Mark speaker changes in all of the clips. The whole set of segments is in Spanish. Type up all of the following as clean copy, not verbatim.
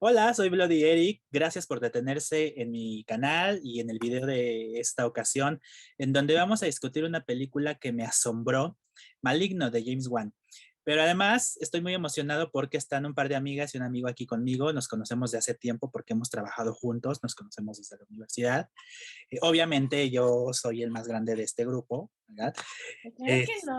Speaker 1: Hola, soy Bloody Eric. Gracias por detenerse en mi canal y en el video de esta ocasión, en donde vamos a discutir una película que me asombró, Maligno de James Wan. Pero además estoy muy emocionado porque están un par de amigas y un amigo aquí conmigo. Nos conocemos de hace tiempo porque hemos trabajado juntos, nos conocemos desde la universidad. Obviamente yo soy el más grande de este grupo, ¿verdad?
Speaker 2: Claro que
Speaker 1: Este,
Speaker 2: no.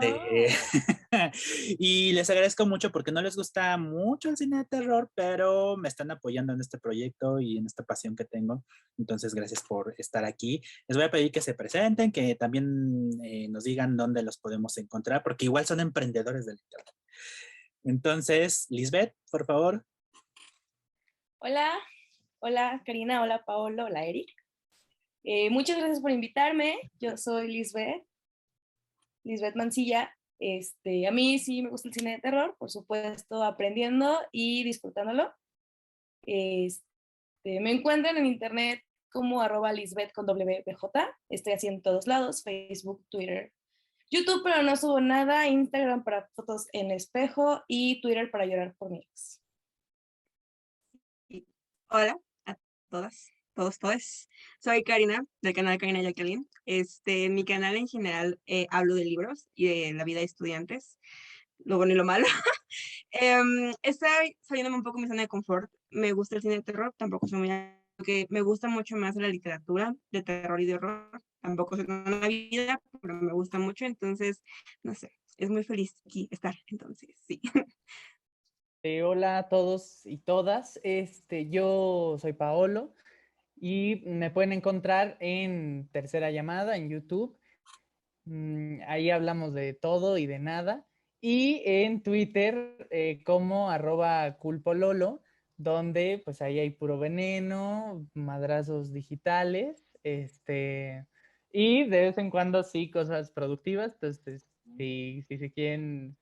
Speaker 1: y les agradezco mucho porque no les gusta mucho el cine de terror, pero me están apoyando en este proyecto y en esta pasión que tengo. Entonces, gracias por estar aquí. Les voy a pedir que se presenten, que también nos digan dónde los podemos encontrar, porque igual son emprendedores del internet. Entonces, Lisbeth, por favor.
Speaker 2: Hola, hola Karina, hola Paolo, hola Eric. Muchas gracias por invitarme. Yo soy Lisbeth Mancilla. A mí sí me gusta el cine de terror, por supuesto, aprendiendo y disfrutándolo. Este, Me encuentran en internet como @Lisbeth con WBJ. Estoy así en todos lados, Facebook, Twitter, YouTube, pero no subo nada, Instagram para fotos en espejo y Twitter para llorar por mi ex.
Speaker 3: Y hola a todas, todos, todes. Soy Karina, del canal Karina Jacqueline. En mi canal en general hablo de libros y de la vida de estudiantes, lo bueno y lo malo. Estoy saliéndome un poco de mi zona de confort. Me gusta el cine de terror, tampoco soy muy... que me gusta mucho más la literatura de terror y de horror. Tampoco soy una vida, pero me gusta mucho, entonces, no sé, es muy feliz aquí estar, entonces, sí.
Speaker 4: Hola a todos y todas. Yo soy Paolo y me pueden encontrar en Tercera Llamada en YouTube. Ahí hablamos de todo y de nada. Y en Twitter como @culpololo, donde pues ahí hay puro veneno, madrazos digitales, y de vez en cuando sí cosas productivas. Entonces, si se quieren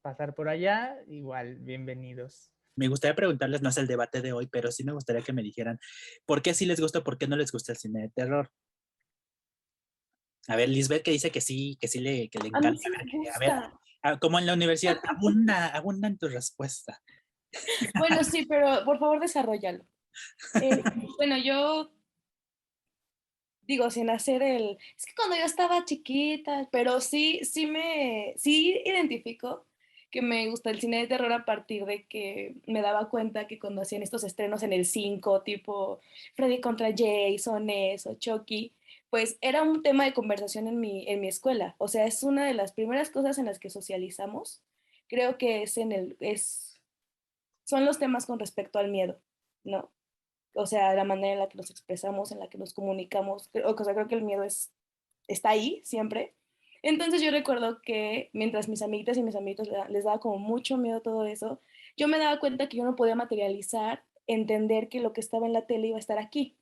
Speaker 4: pasar por allá, igual, bienvenidos.
Speaker 1: Me gustaría preguntarles, no es el debate de hoy, pero sí me gustaría que me dijeran por qué sí les gusta, por qué no les gusta el cine de terror. A ver, Lisbeth que dice que le
Speaker 2: A mí
Speaker 1: encanta.
Speaker 2: sí me
Speaker 1: A ver,
Speaker 2: gusta.
Speaker 1: como en la universidad, abunda en tu respuesta.
Speaker 2: Bueno, sí, pero por favor desarrollalo. Eh, bueno, yo digo, sin hacer el... Es que cuando yo estaba chiquita, pero sí identifico que me gusta el cine de terror a partir de que me daba cuenta que cuando hacían estos estrenos en el 5 tipo Freddy contra Jason, eso, Chucky, pues era un tema de conversación en mi escuela. O sea, es una de las primeras cosas en las que socializamos. Creo que son los temas con respecto al miedo, ¿no? O sea, la manera en la que nos expresamos, en la que nos comunicamos, o sea, creo que el miedo está ahí siempre. Entonces yo recuerdo que mientras mis amiguitas y mis amiguitos les daba como mucho miedo todo eso, yo me daba cuenta que yo no podía materializar, entender que lo que estaba en la tele iba a estar aquí,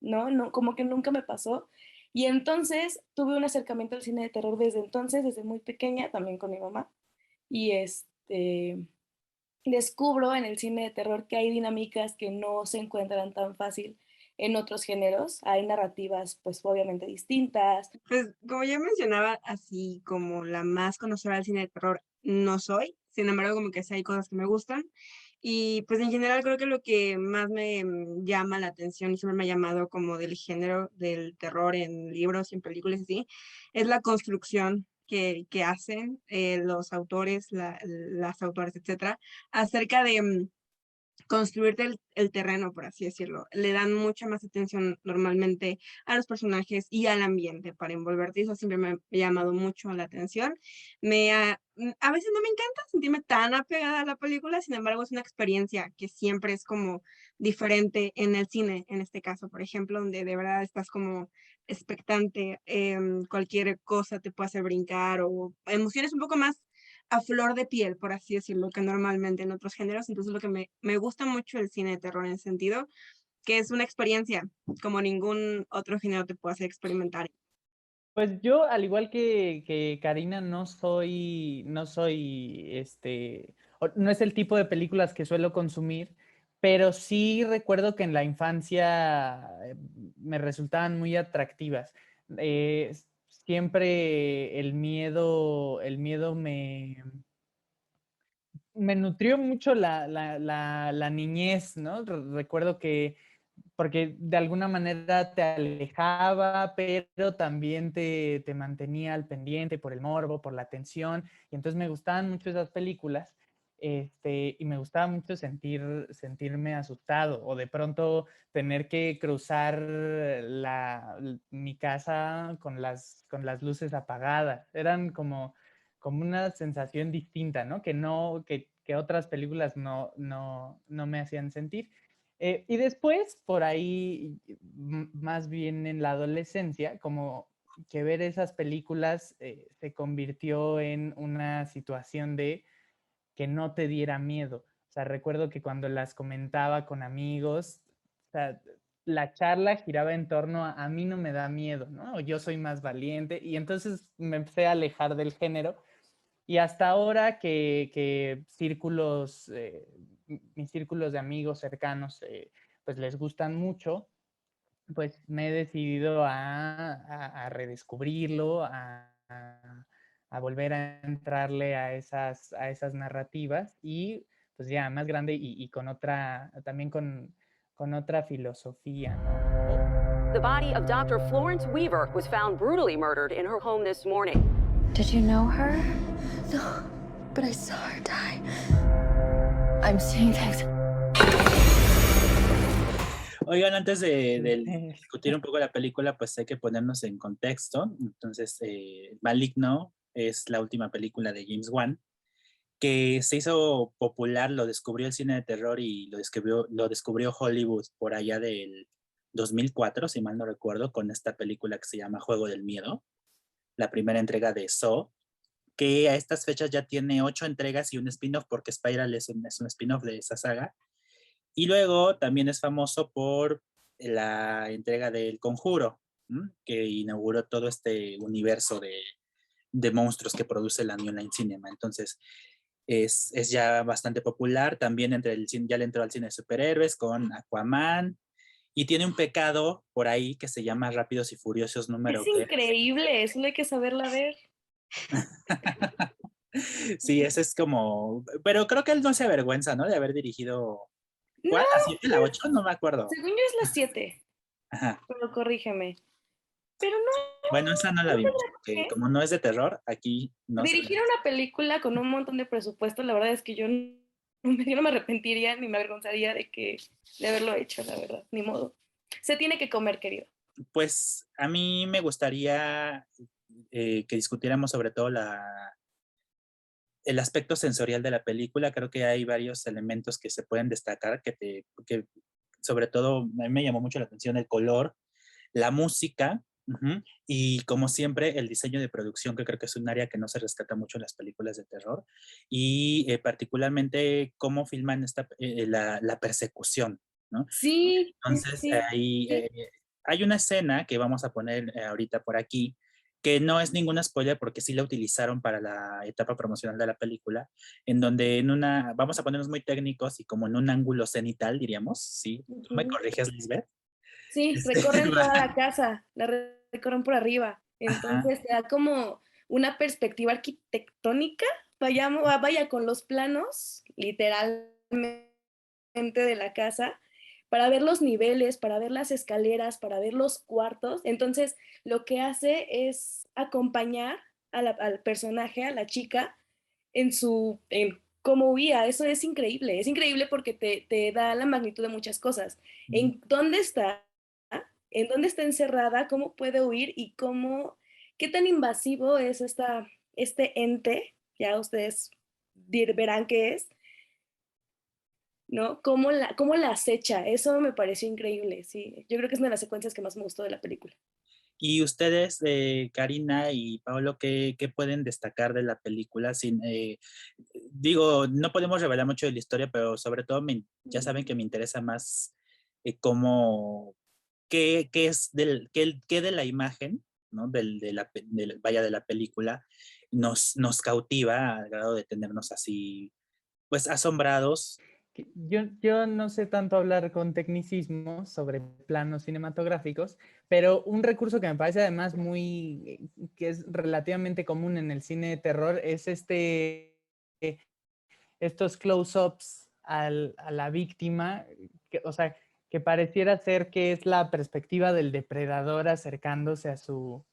Speaker 2: ¿no? No, como que nunca me pasó. Y entonces tuve un acercamiento al cine de terror desde entonces, desde muy pequeña, también con mi mamá. Y descubro en el cine de terror que hay dinámicas que no se encuentran tan fácil en otros géneros. Hay narrativas, pues obviamente distintas.
Speaker 3: Pues, como ya mencionaba, así como la más conocedora del cine de terror no soy, sin embargo, como que sí hay cosas que me gustan. Y pues en general creo que lo que más me llama la atención y siempre me ha llamado como del género del terror en libros y en películas así, es la construcción que hacen los autores, las autores, etcétera, acerca de construirte el terreno, por así decirlo. Le dan mucha más atención normalmente a los personajes y al ambiente para envolverte. Y eso siempre me ha llamado mucho la atención. A veces no me encanta sentirme tan apegada a la película, sin embargo, es una experiencia que siempre es como diferente en el cine, en este caso, por ejemplo, donde de verdad estás como expectante, cualquier cosa te puede hacer brincar o emociones un poco más a flor de piel, por así decirlo, que normalmente en otros géneros. Entonces, lo que me gusta mucho el cine de terror en ese sentido, que es una experiencia como ningún otro género te puede hacer experimentar.
Speaker 4: Pues yo, al igual que Karina, no es el tipo de películas que suelo consumir, pero sí recuerdo que en la infancia me resultaban muy atractivas. Eh, Siempre el miedo me nutrió mucho la niñez, ¿no? Recuerdo que, porque de alguna manera te alejaba, pero también te mantenía al pendiente por el morbo, por la atención, y entonces me gustaban mucho esas películas, y me gustaba mucho sentirme asustado, o de pronto tener que cruzar mi casa con las luces apagadas. Eran como una sensación distinta, ¿no? Que otras películas no me hacían sentir. Y después, por ahí, más bien en la adolescencia, como que ver esas películas se convirtió en una situación de que no te diera miedo. O sea, recuerdo que cuando las comentaba con amigos, o sea, la charla giraba en torno a mí no me da miedo, ¿no? Yo soy más valiente, y entonces me empecé a alejar del género, y hasta ahora que mis círculos de amigos cercanos, pues les gustan mucho, pues me he decidido a redescubrirlo, a volver a entrarle a esas narrativas, y pues ya más grande y también con otra filosofía, ¿no?
Speaker 5: The body of Dr. Florence Weaver was found brutally murdered in her home this morning.
Speaker 6: Did you know her? No, but I saw her die. I'm seeing things.
Speaker 1: Oigan, antes de discutir un poco la película, pues hay que ponernos en contexto. Entonces, Maligno es la última película de James Wan, que se hizo popular, lo descubrió el cine de terror y lo descubrió Hollywood por allá del 2004, si mal no recuerdo, con esta película que se llama Juego del Miedo, la primera entrega de Saw, que a estas fechas ya tiene 8 entregas y un spin-off, porque Spiral es un spin-off de esa saga. Y luego también es famoso por la entrega del Conjuro, que inauguró todo este universo de monstruos que produce la New Line Cinema. Entonces, es ya bastante popular. También ya le entró al cine de superhéroes con Aquaman. Y tiene un pecado por ahí que se llama Rápidos y Furiosos número
Speaker 2: Es increíble, eso hay que saberla ver.
Speaker 1: Sí, ese es como... Pero creo que él no se avergüenza, ¿no? De haber dirigido... ¿Cuál?
Speaker 2: No,
Speaker 1: ¿La 7? ¿La 8? No me acuerdo.
Speaker 2: según yo es la 7,
Speaker 1: Ajá.
Speaker 2: pero corrígeme. Pero no,
Speaker 1: Bueno, esa no la vimos, porque como no es de terror, aquí no se
Speaker 2: dirigir una película con un montón de presupuesto, la verdad es que yo no me arrepentiría ni me avergonzaría de haberlo hecho, la verdad, ni modo. Se tiene que comer, querido.
Speaker 1: Pues a mí me gustaría que discutiéramos sobre todo el aspecto sensorial de la película. Creo que hay varios elementos que se pueden destacar, que sobre todo a mí me llamó mucho la atención el color, la música, y como siempre el diseño de producción, que creo que es un área que no se rescata mucho en las películas de terror, y particularmente cómo filman la persecución, ¿no?
Speaker 2: Sí,
Speaker 1: Entonces,
Speaker 2: sí,
Speaker 1: ahí
Speaker 2: sí.
Speaker 1: hay una escena que vamos a poner ahorita por aquí, que no es ninguna spoiler porque sí la utilizaron para la etapa promocional de la película, en donde vamos a ponernos muy técnicos y como en un ángulo cenital, diríamos, ¿sí? ¿Tú me corriges, Lisbeth?
Speaker 2: Sí, recorren toda la casa, recorren por arriba.
Speaker 1: Ajá.
Speaker 2: Entonces te da como una perspectiva arquitectónica, vaya con los planos, literalmente de la casa, para ver los niveles, para ver las escaleras, para ver los cuartos. Entonces, lo que hace es acompañar al personaje, a la chica, en cómo huía. Eso es increíble porque te da la magnitud de muchas cosas. En dónde está encerrada, cómo puede huir y qué tan invasivo es este ente, ya ustedes verán qué es, ¿no? Cómo la acecha, eso me pareció increíble, sí. Yo creo que es una de las secuencias que más me gustó de la película.
Speaker 1: Y ustedes, Karina y Paolo, ¿qué pueden destacar de la película? Digo, no podemos revelar mucho de la historia, pero sobre todo ya saben que me interesa más qué es qué de la imagen, ¿no? De la película nos cautiva al grado de tenernos así, pues asombrados.
Speaker 4: Yo no sé tanto hablar con tecnicismos sobre planos cinematográficos, pero un recurso que me parece además que es relativamente común en el cine de terror es estos close-ups a la víctima, o sea, que pareciera ser que es la perspectiva del depredador acercándose a su,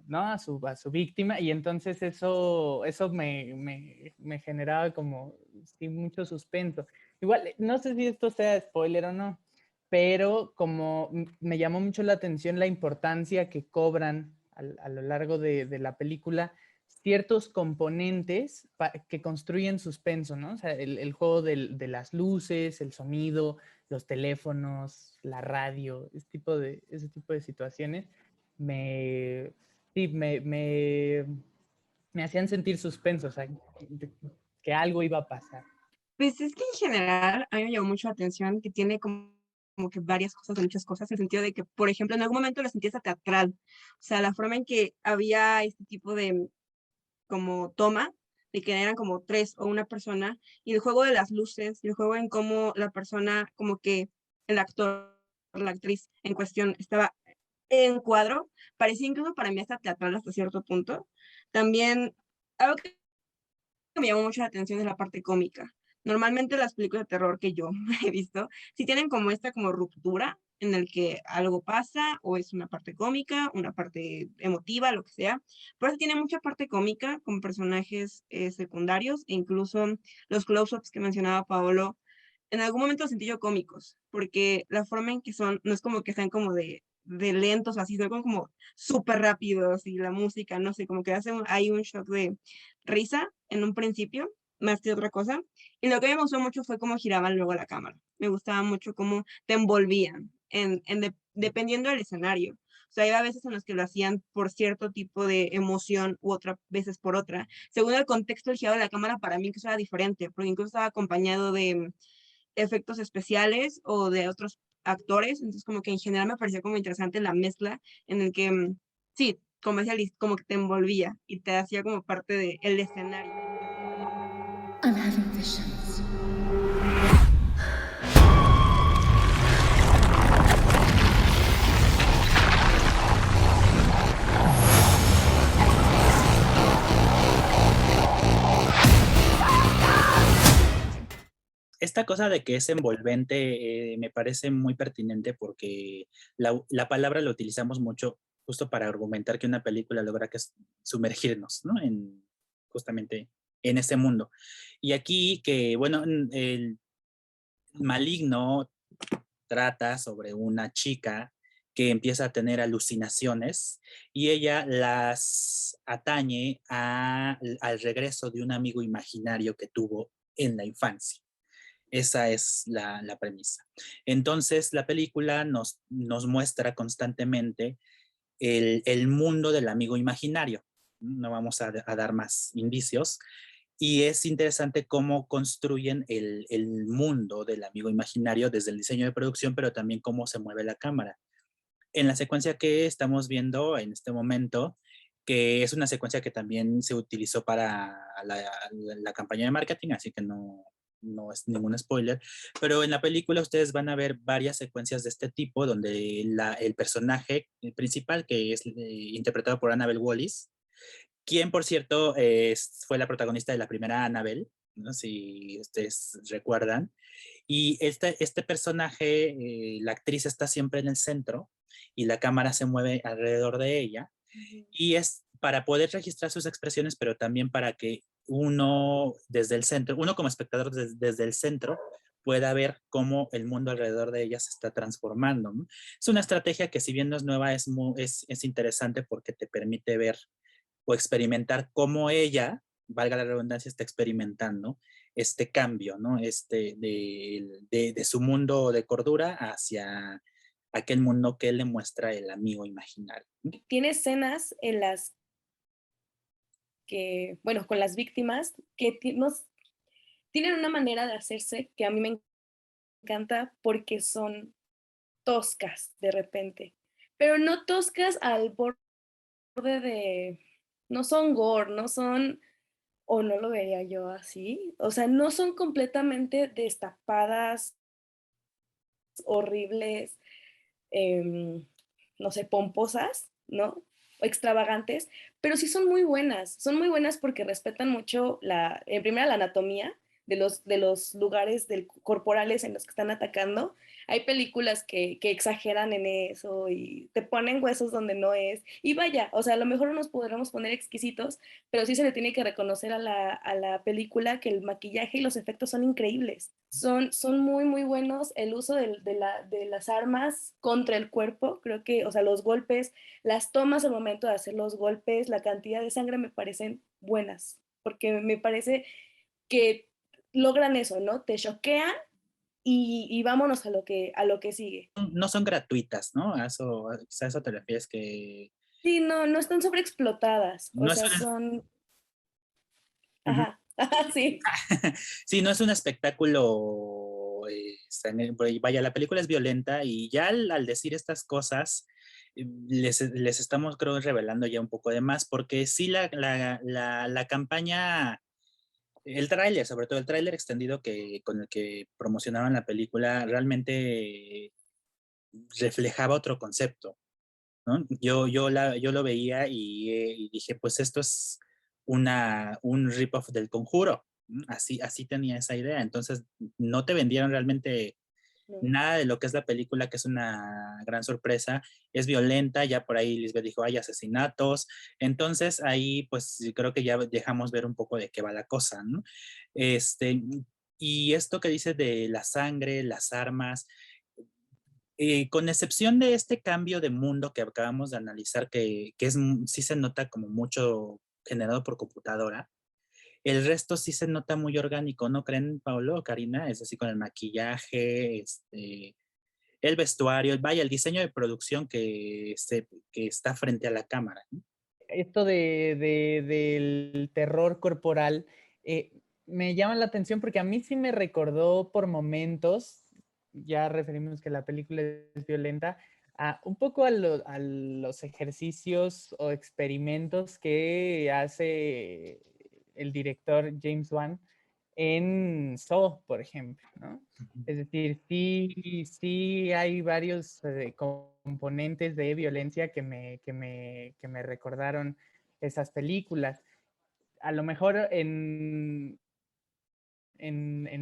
Speaker 4: ¿no? A su víctima, y entonces eso me generaba como sí, mucho suspenso. Igual, no sé si esto sea spoiler o no, pero como me llamó mucho la atención la importancia que cobran a lo largo de la película ciertos componentes que construyen suspenso, ¿no? O sea, el juego de las luces, el sonido, los teléfonos, la radio, ese tipo de situaciones sí, me hacían sentir suspenso, o sea, que algo iba a pasar.
Speaker 3: Pues es que en general a mí me llamó mucho la atención que tiene como que varias cosas, muchas cosas, en el sentido de que, por ejemplo, en algún momento lo sentí hasta teatral. O sea, la forma en que había este tipo de como toma, de que eran como tres o una persona, y el juego de las luces, y el juego en cómo la persona, como que el actor, la actriz en cuestión estaba en cuadro, parecía incluso para mí hasta teatral hasta cierto punto. También, algo que me llamó mucho la atención es la parte cómica. Normalmente las películas de terror que yo he visto, sí tienen como esta como ruptura en el que algo pasa o es una parte cómica, una parte emotiva, lo que sea. Pero tiene mucha parte cómica con personajes secundarios e incluso los close-ups que mencionaba Paolo, en algún momento los sentí yo cómicos, porque la forma en que son, no es como que sean como de lentos o así, son como súper rápidos y la música, no sé, como que hay un shock de risa en un principio, más que otra cosa. Y lo que me gustó mucho fue cómo giraban luego la cámara. Me gustaba mucho cómo te envolvían, dependiendo del escenario. O sea, había veces en los que lo hacían por cierto tipo de emoción u otras veces por otra. Según el contexto, el girado de la cámara para mí incluso era diferente, porque incluso estaba acompañado de efectos especiales o de otros actores. Entonces, como que en general me parecía como interesante la mezcla en el que, sí, como decía Liz, como que te envolvía y te hacía como parte del escenario.
Speaker 6: I'm having visions.
Speaker 1: Esta cosa de que es envolvente me parece muy pertinente porque la palabra la utilizamos mucho justo para argumentar que una película logra sumergirnos, ¿no? Justamente en ese mundo. Y aquí que, bueno, el Maligno trata sobre una chica que empieza a tener alucinaciones y ella las atañe al regreso de un amigo imaginario que tuvo en la infancia. Esa es la premisa. Entonces, la película nos muestra constantemente el mundo del amigo imaginario. No vamos a dar más indicios. Y es interesante cómo construyen el mundo del amigo imaginario desde el diseño de producción, pero también cómo se mueve la cámara. En la secuencia que estamos viendo en este momento, que es una secuencia que también se utilizó para la campaña de marketing, así que no es ningún spoiler, pero en la película ustedes van a ver varias secuencias de este tipo donde el personaje principal, que es interpretado por Annabelle Wallis, quien por cierto fue la protagonista de la primera Annabelle, ¿no? Si ustedes recuerdan, y este personaje, la actriz está siempre en el centro y la cámara se mueve alrededor de ella, y es para poder registrar sus expresiones, pero también para que uno desde el centro, uno como espectador desde el centro, pueda ver cómo el mundo alrededor de ella se está transformando, ¿no? Es una estrategia que si bien no es nueva, es interesante porque te permite ver o experimentar cómo ella, valga la redundancia, está experimentando este cambio, ¿no? De su mundo de cordura hacia aquel mundo que le muestra el amigo imaginario.
Speaker 2: Tiene escenas en las que, bueno, con las víctimas, que tienen una manera de hacerse que a mí me encanta porque son toscas de repente, pero no toscas al borde de, no son gore, no son, o no lo vería yo así, o sea, no son completamente destapadas, horribles, no sé, pomposas, ¿no? O extravagantes, pero sí son muy buenas porque respetan mucho en primera la anatomía, de los lugares corporales en los que están atacando. Hay películas que exageran en eso y te ponen huesos donde no es. Y vaya, o sea, a lo mejor no nos podremos poner exquisitos, pero sí se le tiene que reconocer a la película que el maquillaje y los efectos son increíbles. Son muy, muy buenos. El uso de las armas contra el cuerpo, creo que, o sea, los golpes, las tomas al momento de hacer los golpes, la cantidad de sangre me parecen buenas, porque me parece que logran eso, ¿no? Te choquean y vámonos a lo que sigue.
Speaker 1: No son gratuitas, ¿no? Quizá a eso te refieres que...
Speaker 2: Sí, no están sobreexplotadas, o
Speaker 1: No es
Speaker 2: sea,
Speaker 1: una...
Speaker 2: son...
Speaker 1: Ujú.
Speaker 2: Ajá, sí.
Speaker 1: Sí, no es un espectáculo, vaya, la película es violenta y ya al decir estas cosas, les estamos, creo, revelando ya un poco de más, porque sí la campaña, el tráiler, sobre todo el tráiler extendido con el que promocionaron la película, realmente reflejaba otro concepto, ¿no? Yo lo veía y dije, pues esto es un rip-off del Conjuro. Así tenía esa idea. Entonces, no te vendieron realmente
Speaker 2: No.
Speaker 1: nada de lo que es la película, que es una gran sorpresa. Es violenta, ya por ahí Lisbeth dijo, hay asesinatos. Entonces, ahí pues creo que ya dejamos ver un poco de qué va la cosa, ¿no? Y esto que dice de la sangre, las armas, con excepción de este cambio de mundo que acabamos de analizar, que sí se nota como mucho generado por computadora, el resto sí se nota muy orgánico, ¿no creen, Paolo o Karina? Es así con el maquillaje, el vestuario, vaya, el diseño de producción que está frente a la cámara, ¿no?
Speaker 4: Esto del terror corporal me llama la atención porque a mí sí me recordó por momentos, ya referimos que la película es violenta, un poco a los ejercicios o experimentos que hace el director James Wan en Saw, por ejemplo, ¿no? Es decir, sí hay varios componentes de violencia que me recordaron esas películas. A lo mejor en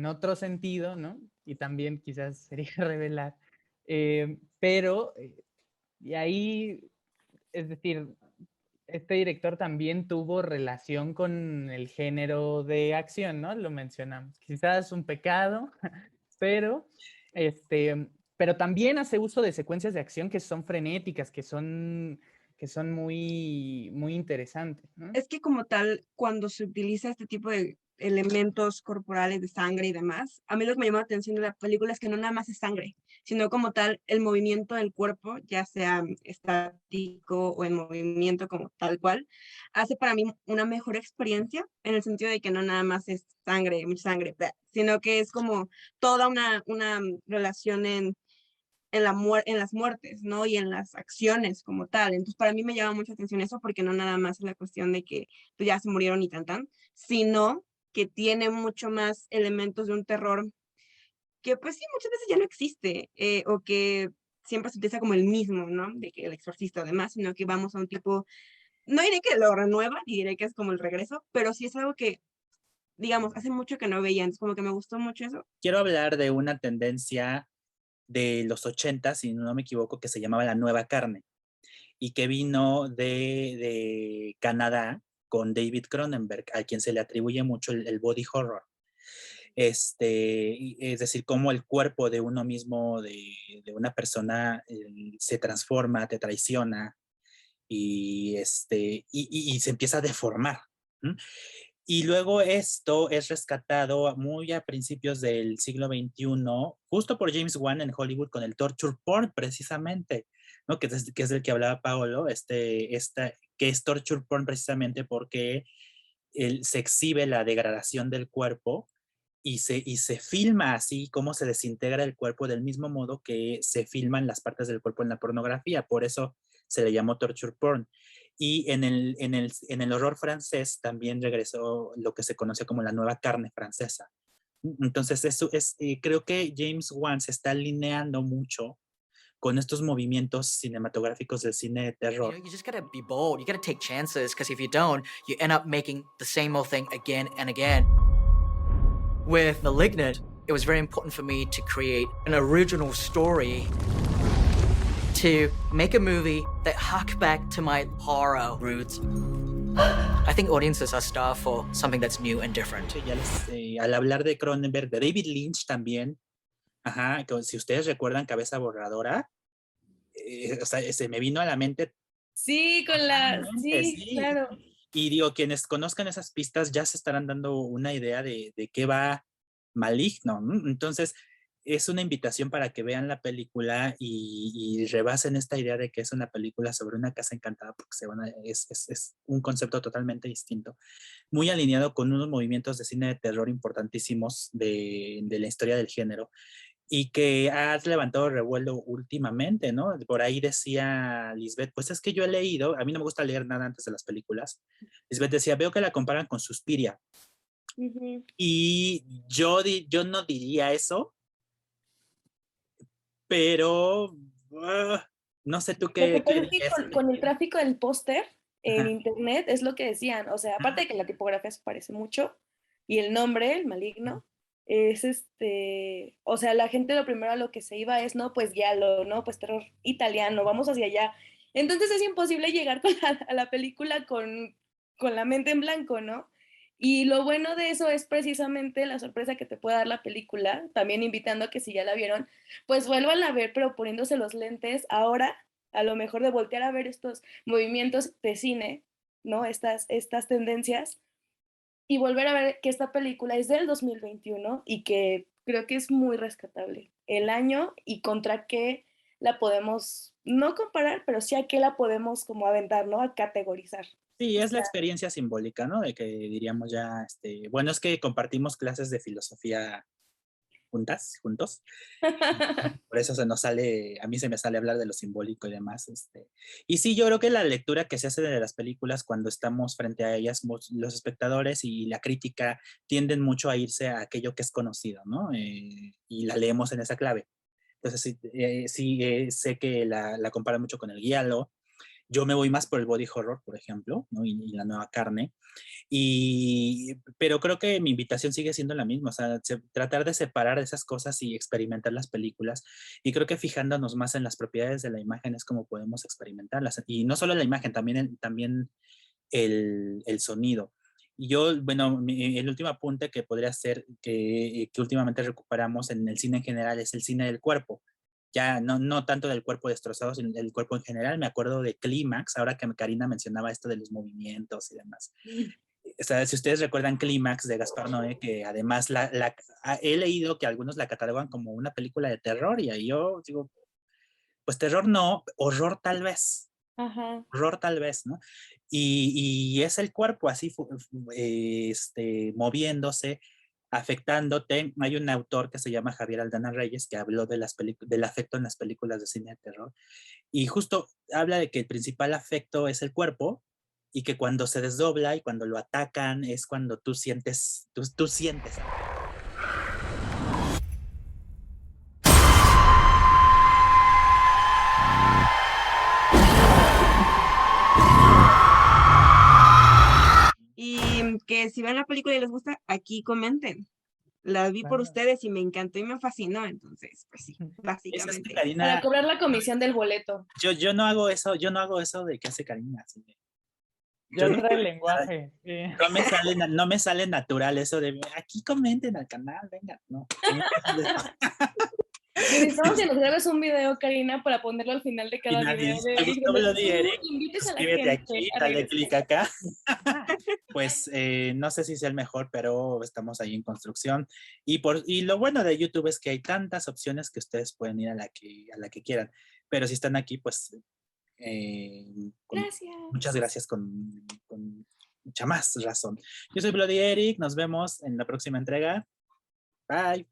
Speaker 4: otro sentido, ¿no? Y también quizás sería revelar. Pero, y ahí, es decir, este director también tuvo relación con el género de acción, ¿no? Lo mencionamos. Quizás un pecado, pero, pero también hace uso de secuencias de acción que son frenéticas, que son muy, muy interesantes, ¿no?
Speaker 3: Es que como tal, cuando se utiliza este tipo de elementos corporales de sangre y demás, a mí lo que me llama la atención de la película es que no nada más es sangre, sino como tal el movimiento del cuerpo, ya sea estático o en movimiento como tal cual, hace para mí una mejor experiencia en el sentido de que no nada más es sangre, mucha sangre, sino que es como toda una relación en las muertes, ¿no? Y en las acciones como tal. Entonces, para mí me llama mucha atención eso porque no nada más es la cuestión de que pues, ya se murieron y tan, sino que tiene mucho más elementos de un terror que pues sí, muchas veces ya no existe o que siempre se utiliza como el mismo, ¿no? De que el exorcista además, sino que vamos a un tipo, no diré que lo renueva, ni diré que es como el regreso, pero sí es algo que, digamos, hace mucho que no veía, entonces como que me gustó mucho eso.
Speaker 1: Quiero hablar de una tendencia de los 80, si no me equivoco, que se llamaba la nueva carne y que vino de Canadá con David Cronenberg, a quien se le atribuye mucho el body horror. Es decir, cómo el cuerpo de uno mismo, de una persona, se transforma, te traiciona y se empieza a deformar. ¿Mm? Y luego esto es rescatado muy a principios del siglo XXI, justo por James Wan en Hollywood con el torture porn, precisamente, ¿no? Que es del que hablaba Paolo, que es torture porn precisamente porque se exhibe la degradación del cuerpo y se filma así cómo se desintegra el cuerpo del mismo modo que se filman las partes del cuerpo en la pornografía. Por eso se le llamó torture porn. Y en el horror francés también regresó lo que se conoce como la nueva carne francesa. Entonces, creo que James Wan se está alineando mucho con estos movimientos cinematográficos del cine de terror.
Speaker 7: You just gotta be bold. You gotta take chances, because if you don't, you end up making the same old thing again and again. With *Malignant*, it was very important for me to create an original story, to make a movie that harked back to my horror roots. I think audiences are starved for something that's new and different.
Speaker 1: Ya al hablar de Cronenberg, de David Lynch también, ajá, si ustedes recuerdan Cabeza Borradora, o sea, se me vino a la mente.
Speaker 2: Sí, sí, claro.
Speaker 1: Y digo, quienes conozcan esas pistas ya se estarán dando una idea de qué va Maligno, ¿no? Entonces, es una invitación para que vean la película y rebasen esta idea de que es una película sobre una casa encantada, porque es un concepto totalmente distinto, muy alineado con unos movimientos de cine de terror importantísimos de la historia del género, y que has levantado revuelo últimamente, ¿no? Por ahí decía Lisbeth, pues es que yo he leído, a mí no me gusta leer nada antes de las películas. Lisbeth decía, veo que la comparan con Suspiria. Y yo no diría eso, pero no sé tú qué.
Speaker 2: Con el tráfico del póster en internet es lo que decían, o sea, aparte de que la tipografía se parece mucho y el nombre, el Maligno, es o sea, la gente lo primero a lo que se iba es, no, pues giallo, no, pues terror italiano, vamos hacia allá. Entonces es imposible llegar a la película con la mente en blanco, ¿no? Y lo bueno de eso es precisamente la sorpresa que te puede dar la película, también invitando a que si ya la vieron, pues vuelvan a ver, pero poniéndose los lentes ahora, a lo mejor de voltear a ver estos movimientos de cine, ¿no? Estas tendencias, y volver a ver que esta película es del 2021 y que creo que es muy rescatable. El año y contra qué la podemos, no comparar, pero sí a qué la podemos como aventar, ¿no? A categorizar.
Speaker 1: Sí, es la experiencia simbólica, ¿no? De que diríamos ya, bueno, es que compartimos clases de filosofía juntos. Por eso a mí se me sale hablar de lo simbólico y demás. Y sí, yo creo que la lectura que se hace de las películas cuando estamos frente a ellas, los espectadores y la crítica tienden mucho a irse a aquello que es conocido, ¿no? Y la leemos en esa clave. Entonces, sí, sé que la compara mucho con el giallo. Yo me voy más por el body horror, por ejemplo, ¿no? Y la nueva carne. Pero creo que mi invitación sigue siendo la misma, o sea, tratar de separar esas cosas y experimentar las películas. Y creo que fijándonos más en las propiedades de la imagen es como podemos experimentarlas. Y no solo la imagen, también el sonido. Y yo, bueno, el último apunte que podría ser que últimamente recuperamos en el cine en general es el cine del cuerpo. Ya no tanto del cuerpo destrozado, sino del cuerpo en general. Me acuerdo de Clímax, ahora que Karina mencionaba esto de los movimientos y demás. O sea, si ustedes recuerdan Clímax de Gaspar Noé, que además he leído que algunos la catalogan como una película de terror, y ahí yo digo, pues terror no, horror tal vez.
Speaker 2: Ajá.
Speaker 1: Horror tal vez, ¿no? Y es el cuerpo así moviéndose, afectándote. Hay un autor que se llama Javier Aldana Reyes que habló del afecto en las películas de cine de terror, y justo habla de que el principal afecto es el cuerpo, y que cuando se desdobla y cuando lo atacan es cuando tú sientes.
Speaker 3: Y que si ven la película y les gusta, aquí comenten. La vi por ustedes y me encantó y me fascinó, entonces, pues sí, básicamente.
Speaker 1: Es que Karina,
Speaker 2: para cobrar la comisión del boleto.
Speaker 1: Yo no hago eso de que hace Karina. Así de,
Speaker 4: Yo no el lenguaje.
Speaker 1: No me sale natural eso de aquí comenten al canal, venga, no.
Speaker 2: Necesitamos que nos grabes un video, Karina, para ponerlo al final de cada video.
Speaker 1: Suscríbete aquí, dale clic acá. Pues no sé si sea el mejor, pero estamos ahí en construcción. Y lo bueno de YouTube es que hay tantas opciones que ustedes pueden ir a la que quieran. Pero si están aquí, pues
Speaker 2: gracias.
Speaker 1: Muchas gracias con mucha más razón. Yo soy Bloody Eric, nos vemos en la próxima entrega. Bye.